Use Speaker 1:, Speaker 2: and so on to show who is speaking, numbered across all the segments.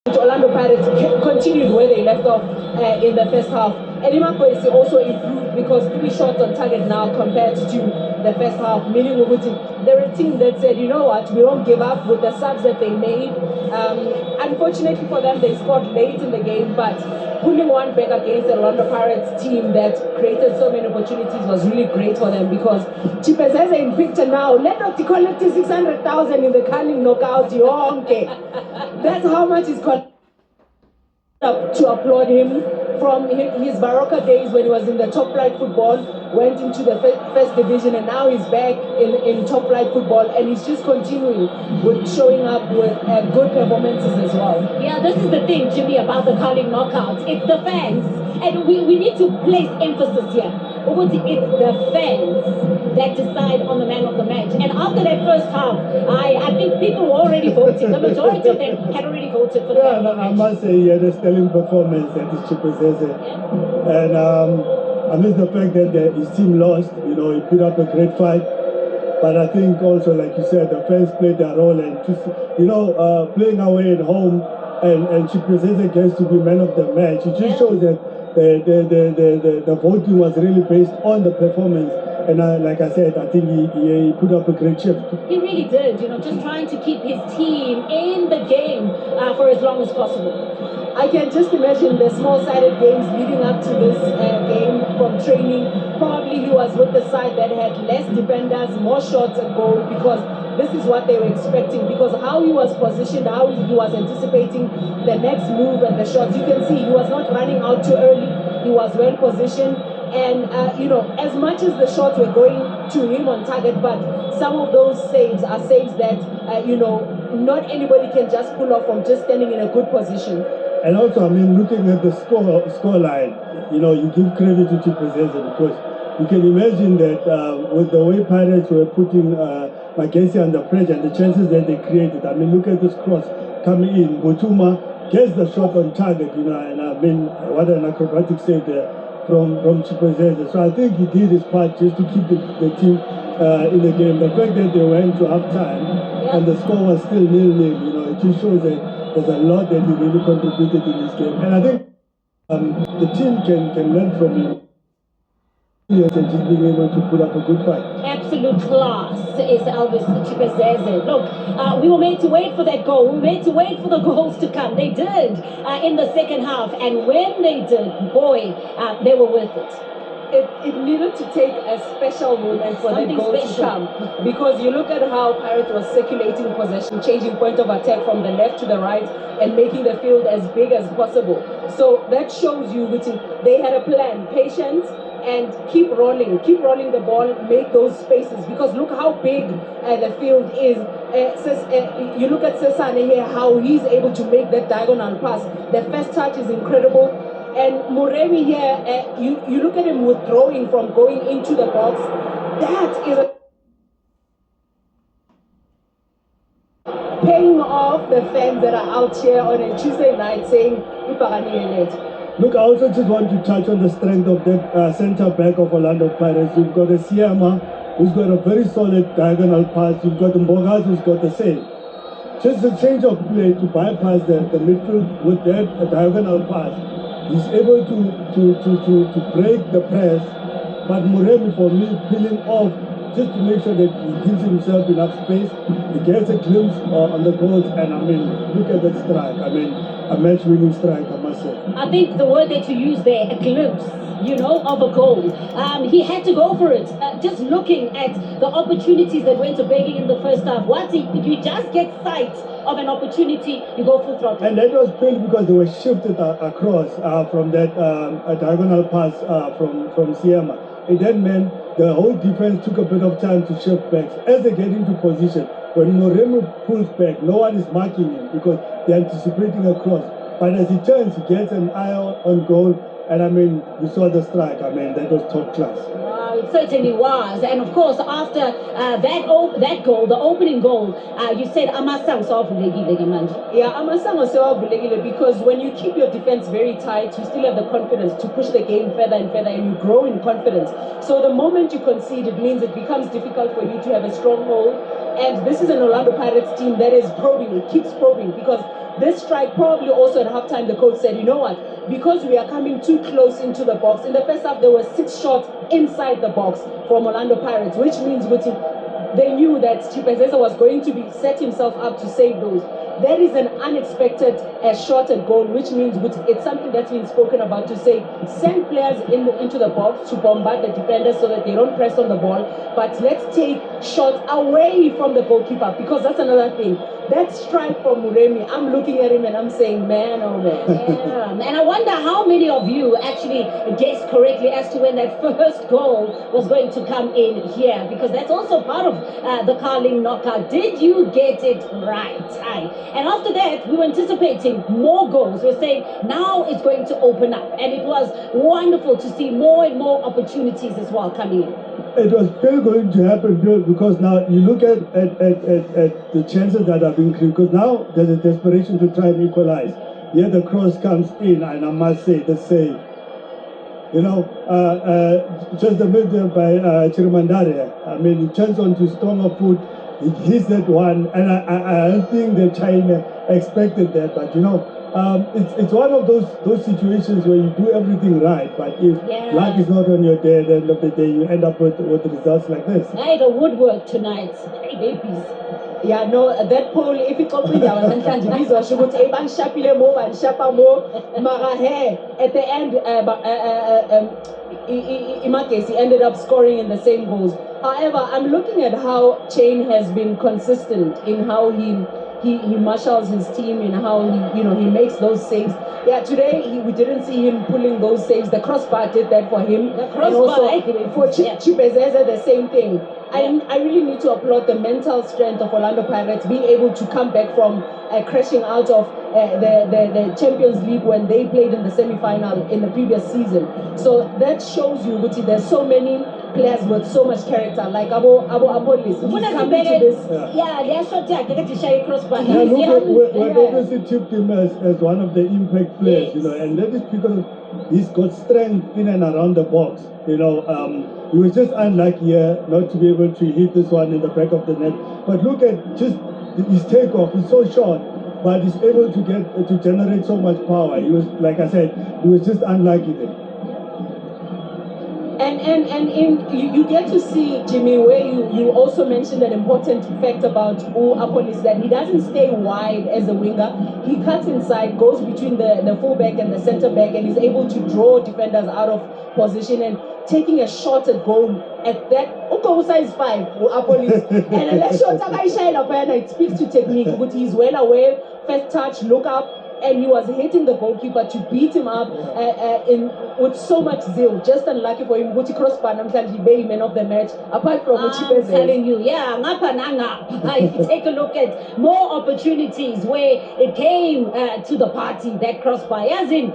Speaker 1: Orlando Pirates continued where they left off in the first half. And Magesi also improved because 3 shots on target now compared to the first half, meaning they're a team that said, you know what, we won't give up with the subs that they made. Unfortunately for them, they scored late in the game, but pulling one back against the Orlando Pirates team that created so many opportunities was really great for them because Chipezeze in picture now. Let us collect 600,000 in the Canning knockout. Okay. That's how much is to applaud him from his Baroka days when he was in the top flight football, went into the first division, and now he's back in top flight football, and he's just continuing with showing up with good performances as well.
Speaker 2: Yeah, this is the thing, Jimmy, about the Carling knockouts. It's the fans, and we need to place emphasis here. It's the fans that decide on the man of the match. And after that first half, I think people were already voting. The majority of them had already voted for the man of the match.
Speaker 3: I must say he had a sterling performance at his Chipezeze. Yeah. And I miss the fact that his team lost. You know, he put up a great fight. But I think also, like you said, the fans played their role. And just, playing away at home and Chipezeze gets to be man of the match. It just shows that the voting was really based on the performance. And like I said, I think he put up a great shift.
Speaker 2: He really did, just trying to keep his team in the game for as long as possible.
Speaker 1: I can just imagine the small-sided games leading up to this game from training. Probably he was with the side that had less defenders, more shots at goal, because this is what they were expecting. Because how he was positioned, how he was anticipating the next move and the shots, you can see he was not running out too early. He was well positioned. And, as much as the shots were going to him on target, but some of those saves are saves that, not anybody can just pull off from just standing in a good position.
Speaker 3: And also, looking at the score line, you give credit to Chipezeze because you can imagine that with the way Pirates were putting Magesi under pressure and the chances that they created. Look at this cross coming in. Botuma gets the shot on target, and what an acrobatic save there from Chipezeze. So I think he did his part just to keep the team in the game. The fact that they went to half time and the score was still 0-0, it just shows that there's a lot that he really contributed in this game. And I think the team can learn from him. Yes, and just being able to put up a good fight.
Speaker 2: Absolute class is Elvis Chipezeze. Look, we were made to wait for that goal. We were made to wait for the goals to come. They did in the second half. And when they did, boy, they were worth it.
Speaker 1: It needed to take a special moment for that goal to come, because you look at how Pirates was circulating possession, changing point of attack from the left to the right and making the field as big as possible. So that shows you they had a plan, patience, and keep rolling the ball, make those spaces, because look how big the field is. You look at Sesane here, how he's able to make that diagonal pass. The first touch is incredible. And Moremi here, you look at him withdrawing from going into the box. That is paying off the fans that are out here on a Tuesday night saying,
Speaker 3: look, I also just want to touch on the strength of that centre back of Orlando Pirates. You've got a Siama who's got a very solid diagonal pass. You've got Mbogas who's got the same. Just a change of play to bypass the midfield with that diagonal pass. He's able to break the press, but Moremi, for me, peeling off just to make sure that he gives himself enough space. He gets a glimpse on the goals, and look at that strike. A match-winning strike, I must say.
Speaker 2: I think the word that you used there, a glimpse, of a goal. He had to go for it. Just looking at the opportunities that went to begging in the first half. You just get sight of an opportunity, you go full throttle.
Speaker 3: And that was big because they were shifted across from that diagonal pass from Siama. And that meant the whole defense took a bit of time to shift back. As they get into position, when Moremi pulls back, no one is marking him because they're anticipating a cross. But as he turns, he gets an eye on goal. And you saw the strike. That was top class.
Speaker 2: Wow, it certainly was. And of course, after that goal, the opening goal, you said Amasang sawavulekile manje.
Speaker 1: Yeah, Amasang sawavulekile, because when you keep your defense very tight, you still have the confidence to push the game further and further, and you grow in confidence. So the moment you concede, it means it becomes difficult for you to have a stronghold And this is an Orlando Pirates team that is probing, it keeps probing, because this strike probably also at halftime the coach said, you know what, because we are coming too close into the box. In the first half there were 6 shots inside the box from Orlando Pirates, which means they knew that Chipezesa was going to be set himself up to save those. That is an unexpected shot at goal, which means it's something that's been spoken about, to say send players into the box to bombard the defenders so that they don't press on the ball, but let's take shots away from the goalkeeper, because that's another thing. That strike from Muremi, I'm looking at him and I'm saying, man, oh man.
Speaker 2: Yeah, and I wonder how many of you actually guessed correctly as to when that first goal was going to come in here, because that's also part of the Carling knockout. Did you get it right? Aye. And after that, we were anticipating more goals. We were saying now it's going to open up, and it was wonderful to see more and more opportunities as well coming in.
Speaker 3: It was still going to happen, Bill, because now you look at the chances that are being created, because now there's a desperation to try and equalize. Here the cross comes in, and I must say, the save. You know, just the middle by Chirumandare. I mean, he turns onto stronger foot, he hits that one, and I don't think the China expected that, but you know, it's one of those situations where you do everything right, but if luck is not on your day, at the end of the day, you end up with results like this.
Speaker 2: Hey, the woodwork tonight. Hey, babies.
Speaker 1: Yeah, no, that pole, if it comes with our Santandiviso, she would say, Ban Shapile Mo, Ban Shapamo, Marahe. At the end, Magesi ended up scoring in the same goals. However, I'm looking at how Chain has been consistent in how he marshals his team, in how he makes those saves. Yeah, today we didn't see him pulling those saves. The crossbar did that for him.
Speaker 2: The crossbar,
Speaker 1: and also for Chipezeza, the same thing. I really need to applaud the mental strength of Orlando Pirates being able to come back from crashing out of the Champions League when they played in the semi-final in the previous season. So that shows you, Guti, there's so many players with so much character, like Abo Apolis. He's coming to this.
Speaker 2: crossbar.
Speaker 3: Yeah, look, we've obviously tipped him as one of the impact players,
Speaker 2: Yes.
Speaker 3: you know, and that is because he's got strength in and around the box. You know, he was just unlucky here not to be able to hit this one in the back of the net. But look at just his takeoff, he's so short, but he's able to generate so much power. He was, like I said, he was just unlucky there.
Speaker 1: You get to see, Jimmy, where you also mentioned an important fact about Apolis, that he doesn't stay wide as a winger. He cuts inside, goes between the fullback and the centre back, and is able to draw defenders out of position, and taking a shot at goal at that size 5 Apolis. And that shot it speaks to technique, but he's well aware, first touch, look up, and he was hitting the goalkeeper to beat him up with so much zeal. Just unlucky for him. Guti crossbar namhlanje be man of the match. Apart from
Speaker 2: I'm telling you, yeah, if you take a look at more opportunities where it came to the party, that crossbar. As in,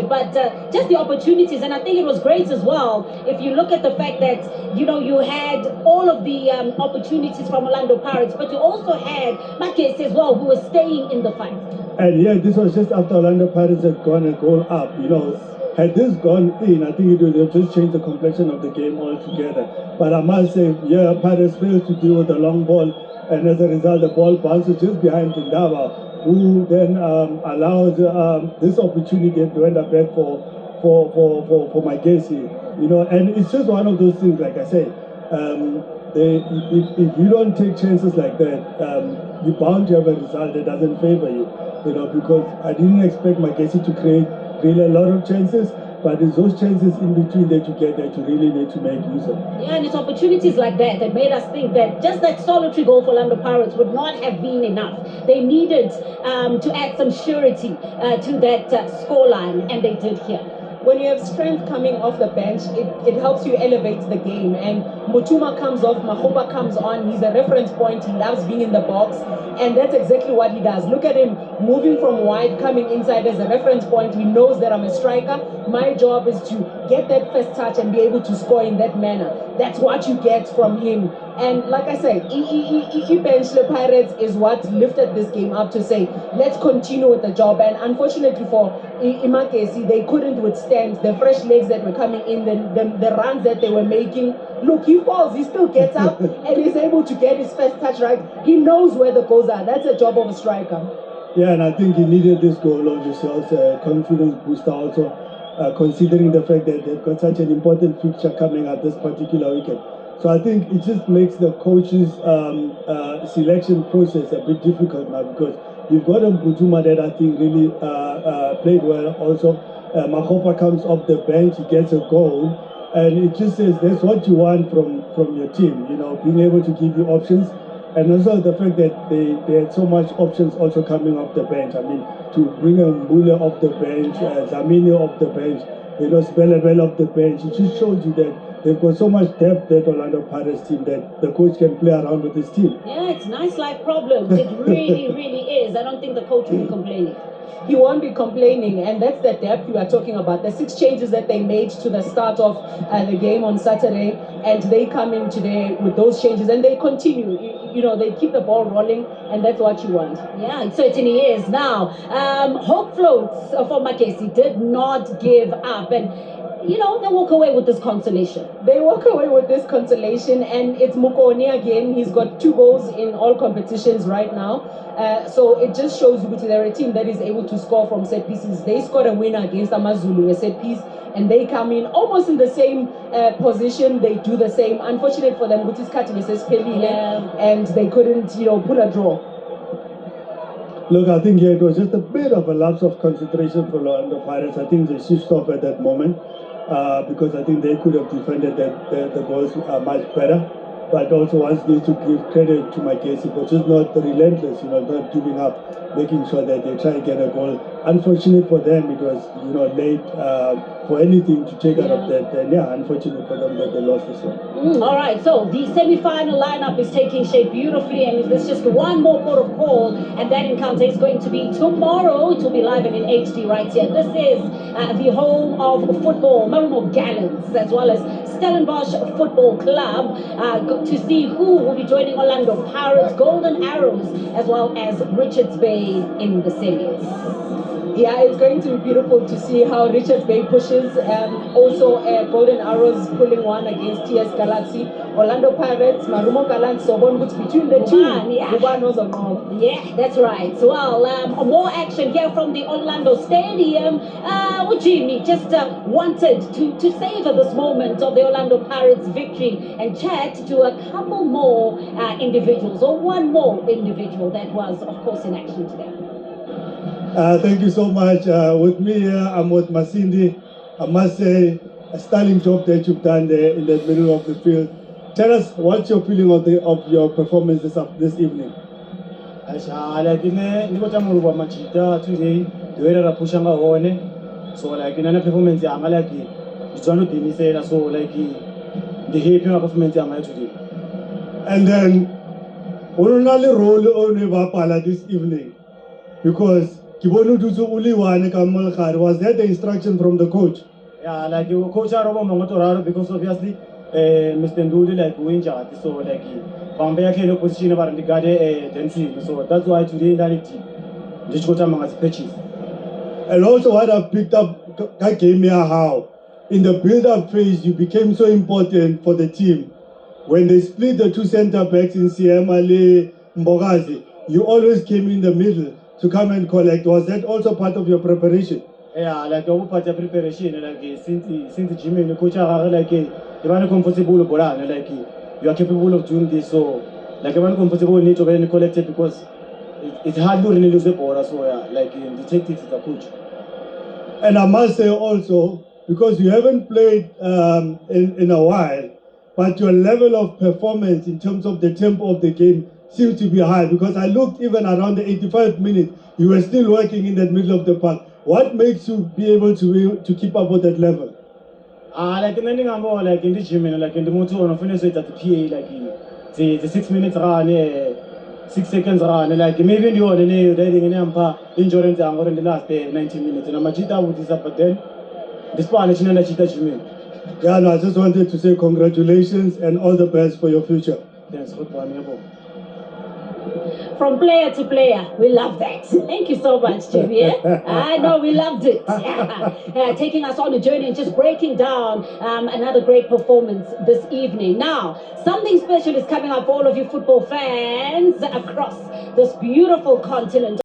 Speaker 2: but just the opportunities, and I think it was great as well. If you look at the fact that you had all of the opportunities from Orlando Pirates, but you also had Magesi as well, who was staying in the fight.
Speaker 3: And yeah, this was just after Orlando Pirates had gone a goal up. You know, had this gone in, I think it would have just changed the complexion of the game altogether. But I must say, yeah, Pirates failed to deal with the long ball, and as a result, the ball bounces just behind Ndaba, who then allows this opportunity to end up back for Magesi. You know, and it's just one of those things. Like I say, if you don't take chances like that, you're bound to have a result that doesn't favor you. You know, because I didn't expect Magesi to create really a lot of chances, but it's those chances in between that you get that you really need to make use of.
Speaker 2: Yeah, and it's opportunities like that that made us think that just that solitary goal for Orlando Pirates would not have been enough. They needed to add some surety to that scoreline, and they did here.
Speaker 1: When you have strength coming off the bench, it helps you elevate the game. And Mutuma comes off, Mahoba comes on. He's a reference point. He loves being in the box. And that's exactly what he does. Look at him moving from wide, coming inside as a reference point. He knows that I'm a striker. My job is to get that first touch and be able to score in that manner. That's what you get from him. And like I said, bench the Pirates is what lifted this game up to say, let's continue with the job. And unfortunately for Magesi, they couldn't withstand the fresh legs that were coming in, the runs that they were making. Look, he falls, he still gets up and is able to get his first touch right. He knows where the goals are. That's a job of a striker.
Speaker 3: Yeah, and I think he needed this goal, obviously, also a confidence booster, also considering the fact that they've got such an important fixture coming up this particular weekend. So I think it just makes the coach's selection process a bit difficult now, because you've got a Butuma that I think really played well. Also, Makopa comes off the bench, he gets a goal, and it just says that's what you want from your team, you know, being able to give you options. And also the fact that they had so much options also coming off the bench. I mean, to bring a Mbule off the bench, Zamini off the bench, you know, Spelebel off the bench, it just shows you that they've got so much depth, that Orlando Pirates team, that the coach can play around with his team.
Speaker 2: Yeah, it's nice life problems. It really, really is. I don't think the coach will be complaining.
Speaker 1: He won't be complaining, and that's the depth you are talking about. The 6 changes that they made to the start of the game on Saturday, and they come in today with those changes, and they continue. You know, they keep the ball rolling, and that's what you want.
Speaker 2: Yeah, it certainly is. Now, hope floats for Magesi did not give up, and you know, they walk away with this consolation.
Speaker 1: They walk away with this consolation, and it's Mukoni again. He's got 2 goals in all competitions right now. So it just shows you that they're a team that is able to score from set pieces. They scored a winner against Amazulu, a set piece, and they come in almost in the same position. They do the same. Unfortunate for them, which is and they couldn't, you know, pull a draw.
Speaker 3: Look, I think it was just a bit of a lapse of concentration for Orlando Pirates. I think they switched off at that moment because I think they could have defended the goals much better. But also once need to give credit to Magesi for just not relentless, you know, not giving up, making sure that they try and get a goal. Unfortunate for them, it was, you know, late for anything to take out of that. And yeah, unfortunate for them that they lost this one.
Speaker 2: All right, so the semi-final lineup is taking shape beautifully, and there's just one more port of call, and that encounter is going to be tomorrow. It will be live and in HD right here. This is the home of football, Marumo Gallants, as well as Stellenbosch Football Club, to see who will be joining Orlando Pirates, Golden Arrows, as well as Richards Bay in the semis.
Speaker 1: Yeah, it's going to be beautiful to see how Richards Bay pushes. Also, Golden Arrows pulling one against TS Galaxy. Orlando Pirates, Marumo Gallants, so one which between the two, one was on all.
Speaker 2: Yeah, that's right. Well, more action here from the Orlando Stadium. Jimmy just wanted to savor this moment of the Orlando Pirates victory and chat to a couple more individuals, or one more individual that was, of course, in action today.
Speaker 3: Thank you so much. With me here, I'm with Masindi. I must say, a sterling job that you've done there in the middle of the field. Tell us what's your feeling of your performance this evening.
Speaker 4: Today, the way that pushing on, so like in any performance, I'm like it's one of the so like the happy performance I'm today.
Speaker 3: And then, we only roll on this evening because was that the instruction from the coach?
Speaker 4: Yeah, like you coach are because obviously Mr. Nduli like win so like Bambaya came position about the garden so that's why today that this coach among us pitches.
Speaker 3: And also what I picked up came here how in the build-up phase you became so important for the team. When they split the 2 center backs in Siamale Mbogazi, you always came in the middle to come and collect. Was that also part of your preparation?
Speaker 4: Yeah, like the part of preparation, like since Jimmy and the coach are like you are comfortable like you are capable of doing this, so like you are comfortable need to be collected because it's hard to really lose the ball, so yeah, like the tactics is the coach.
Speaker 3: And I must say also, because you haven't played in a while, but your level of performance in terms of the tempo of the game seems to be high, because I looked even around the 85th minute, you were still working in that middle of the park. What makes you be able to keep up with that level?
Speaker 4: Like in the like in the gym, like in the motor on finish it at the PA, like the 6 minutes run, 6 seconds run, like maybe you are the injury in the last 19 minutes. And Majita would this up, but then ndisipane chine ndachita Jimmy.
Speaker 3: Yeah, no, I just wanted to say congratulations and all the best for your future.
Speaker 4: Thanks God wami yabo.
Speaker 2: From player to player, we love that. Thank you so much, Jimmy. I know we loved it. Taking us on a journey and just breaking down another great performance this evening. Now, something special is coming up for all of you football fans across this beautiful continent.